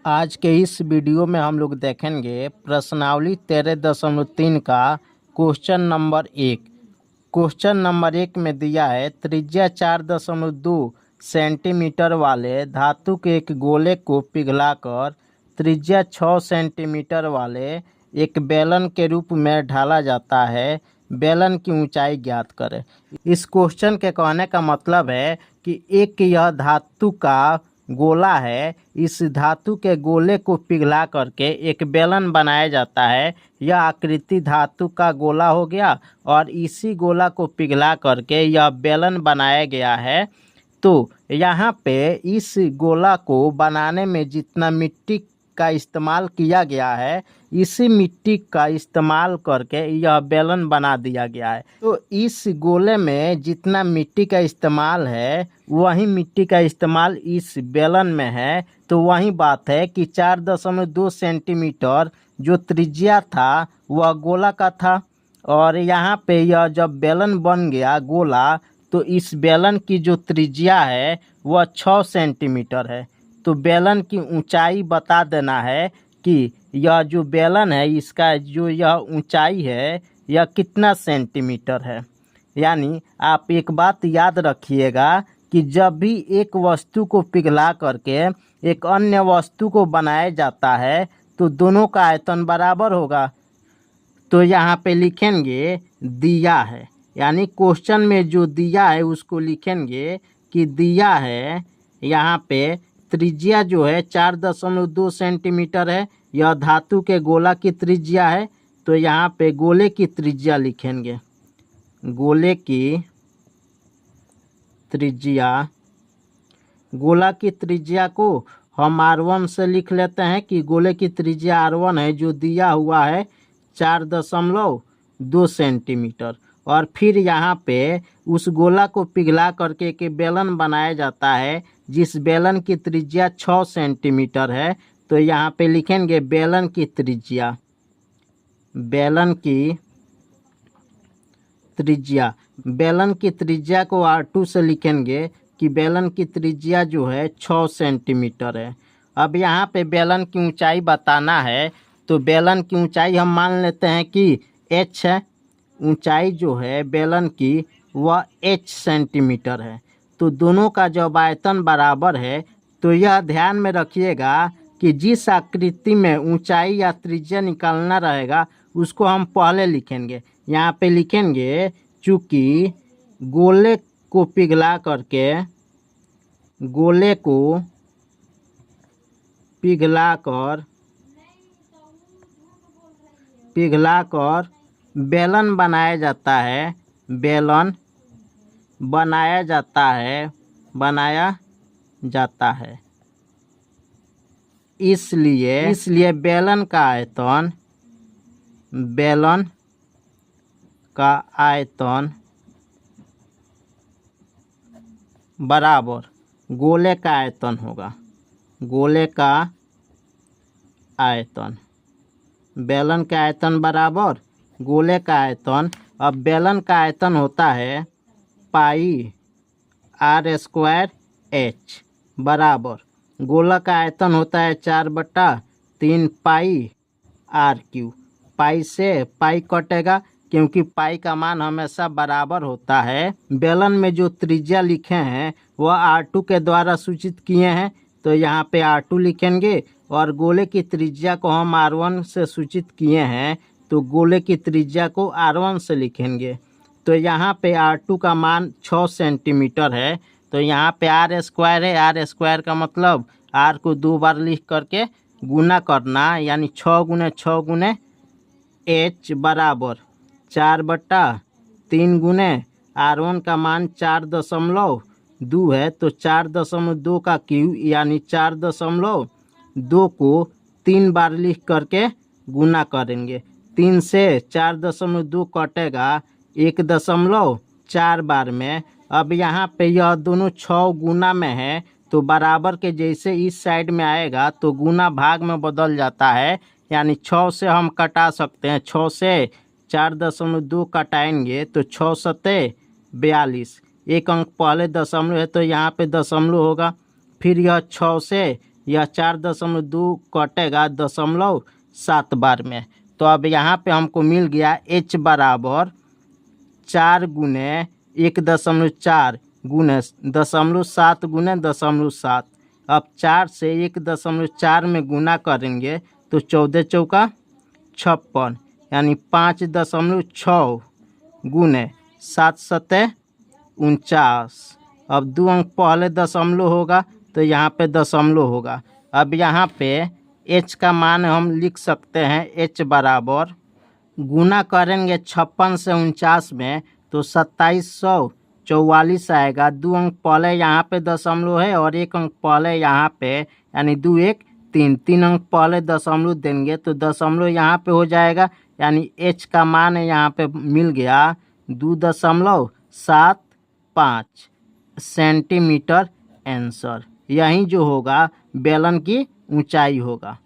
आज के इस वीडियो में हम लोग देखेंगे प्रश्नावली 13.3 का क्वेश्चन नंबर 1। क्वेश्चन नंबर 1 में दिया है त्रिज्या 4.2 सेंटीमीटर वाले धातु के एक गोले को पिघलाकर त्रिज्या 6 सेंटीमीटर वाले एक बेलन के रूप में ढाला जाता है। बेलन की ऊंचाई ज्ञात करें। इस क्वेश्चन के कहने का मतलब है कि एक यह धातु का गोला है। इस धातु के गोले को पिघला करके एक बेलन बनाया जाता है। यह आकृति धातु का गोला हो गया और इसी गोला को पिघला करके यह बेलन बनाया गया है। तो यहाँ पे इस गोला को बनाने में जितना मिट्टी का इस्तेमाल किया गया है, इसी मिट्टी का इस्तेमाल करके यह बेलन बना दिया गया है। तो इस गोले में जितना मिट्टी का इस्तेमाल है वही मिट्टी का इस्तेमाल इस बेलन में है। तो वही बात है कि 4.2 सेंटीमीटर जो त्रिज्या था वह गोला का था और यहाँ पे यह जब बेलन बन गया गोला तो इस बेलन की जो त्रिज्या है वह 6 सेंटीमीटर है। तो बेलन की ऊंचाई बता देना है कि यह जो बेलन है इसका जो यह ऊंचाई है यह कितना सेंटीमीटर है। यानी आप एक बात याद रखिएगा कि जब भी एक वस्तु को पिघला करके एक अन्य वस्तु को बनाया जाता है तो दोनों का आयतन बराबर होगा। तो यहाँ पे लिखेंगे दिया है, यानी क्वेश्चन में जो दिया है उसको लिखेंगे कि दिया है यहाँ पे त्रिज्या जो है 4.2 सेंटीमीटर है। यह धातु के गोला की त्रिज्या है। तो यहाँ पे गोले की त्रिज्या लिखेंगे। गोले की त्रिज्या, गोला की त्रिज्या को हम R1 से लिख लेते हैं कि गोले की त्रिज्या R1 है जो दिया हुआ है 4.2 सेंटीमीटर। और फिर यहाँ पे उस गोला को पिघला करके एक बेलन बनाया जाता है जिस बेलन की त्रिज्या 6 सेंटीमीटर है। तो यहाँ पे लिखेंगे बेलन की त्रिज्या, बेलन की त्रिज्या। बेलन की त्रिज्या को R2 से लिखेंगे कि बेलन की त्रिज्या जो है 6 सेंटीमीटर है। अब यहाँ पे बेलन की ऊंचाई बताना है तो बेलन की ऊंचाई हम मान लेते हैं कि h है। ऊंचाई जो है बेलन की वह h सेंटीमीटर है। तो दोनों का जब आयतन बराबर है तो यह ध्यान में रखिएगा कि जिस आकृति में ऊंचाई या त्रिज्या निकालना रहेगा उसको हम पहले लिखेंगे। यहाँ पे लिखेंगे चूँकि गोले को पिघला करके, गोले को पिघलाकर बेलन बनाया जाता है, बेलन बनाया जाता है। इसलिए बेलन का आयतन बराबर गोले का आयतन होगा। गोले का आयतन, बेलन का आयतन बराबर गोले का आयतन। अब बेलन का आयतन होता है पाई R² H बराबर गोला का आयतन होता है 4/3 पाई R³। पाई से पाई कटेगा क्योंकि पाई का मान हमेशा बराबर होता है। बेलन में जो त्रिज्या लिखे हैं वह R2 के द्वारा सूचित किए हैं। तो यहाँ पे R2 लिखेंगे और गोले की त्रिज्या को हम R1 से सूचित किए हैं तो गोले की त्रिज्या को R1 से लिखेंगे। तो यहाँ पे R2 का मान 6 सेंटीमीटर है। तो यहाँ पे R² है। R² का मतलब R को 2 बार लिख करके गुना करना, यानी 6 गुने 6 गुने H बराबर 4/3 गुने R1 का मान 4.2 है। तो 4.2 का क्यूब यानी 4.2 को 3 बार लिख करके गुना करेंगे। 3 से 4.2 कटेगा 1.4 बार में। अब यहाँ पे यह दोनों 6 गुना में है तो बराबर के जैसे इस साइड में आएगा तो गुना भाग में बदल जाता है, यानी 6 से हम कटा सकते हैं। 6 से 4.2 कटाएंगे तो 6 सत्ते 42, एक अंक पहले दशमलव है तो यहाँ पे दशमलव होगा। फिर यह 6 से यह 4.2 कटेगा 0.7 बार में। तो अब यहाँ पे हमको मिल गया h बराबर 4 गुने 1.4 गुने 0.7 गुने 0.7। अब 4 से 1.4 में गुना करेंगे तो 14 चौका 56 यानी 5.6 गुने 7 सते 49। अब 2 अंक पहले दशमलव होगा तो यहाँ पे दशमलव होगा। अब यहाँ पे h का मान हम लिख सकते हैं h बराबर गुना करेंगे 56 से 49 में तो 2744 आएगा। 2 अंक पहले यहाँ पे दशमलव है और 1 अंक पहले यहाँ पे यानी 2 1 3 3 अंक पहले दशमलव देंगे तो दशमलव यहाँ पे हो जाएगा यानी h का मान यहाँ पे मिल गया 2.75 सेंटीमीटर। आंसर यही जो होगा बेलन की ऊंचाई होगा।